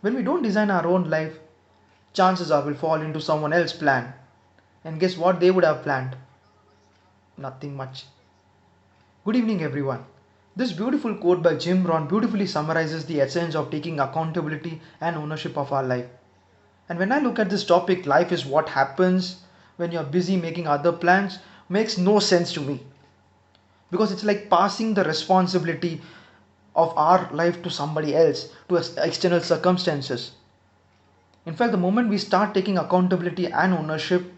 When we don't design our own life, chances are we'll fall into someone else's plan. And guess what they would have planned? Nothing much. Good evening, everyone. This beautiful quote by Jim Rohn beautifully summarizes the essence of taking accountability and ownership of our life. And when I look at this topic, life is what happens when you're busy making other plans, makes no sense to me. Because it's like passing the responsibility of our life to somebody else, to external circumstances. In fact, the moment we start taking accountability and ownership,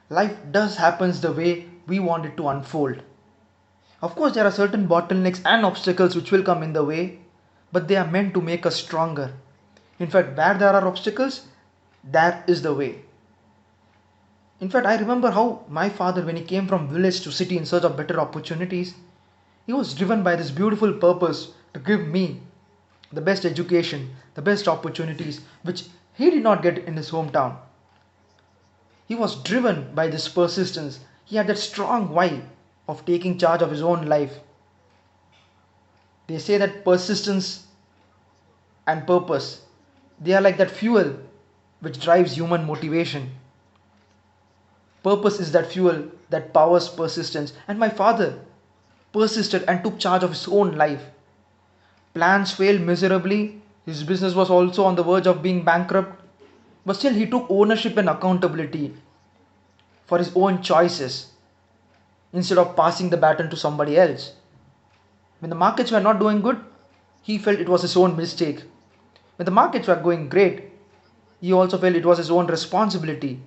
life does happens the way we want it to unfold. Of course, there are certain bottlenecks and obstacles which will come in the way, but they are meant to make us stronger. In fact, where there are obstacles, that is the way. In fact, I remember how my father, when he came from village to city in search of better opportunities, he was driven by this beautiful purpose to give me the best education, the best opportunities, which he did not get in his hometown. He was driven by this persistence. He had that strong why of taking charge of his own life. They say that persistence and purpose, they are like that fuel which drives human motivation. Purpose is that fuel that powers persistence. And my father persisted and took charge of his own life. Plans failed miserably. His business was also on the verge of being bankrupt. But still, he took ownership and accountability for his own choices instead of passing the baton to somebody else. When the markets were not doing good, he felt it was his own mistake. When the markets were going great, he also felt it was his own responsibility.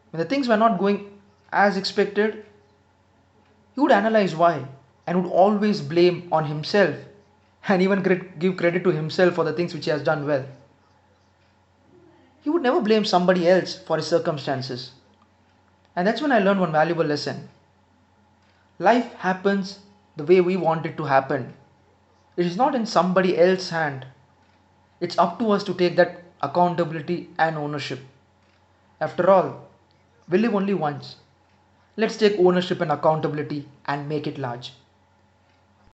When the things were not going as expected, he would analyze why and would always blame on himself and even give credit to himself for the things which he has done well. He would never blame somebody else for his circumstances. And that's when I learned one valuable lesson. Life happens the way we want it to happen. It is not in somebody else's hand. It's up to us to take that accountability and ownership. After all, we live only once. Let's take ownership and accountability and make it large.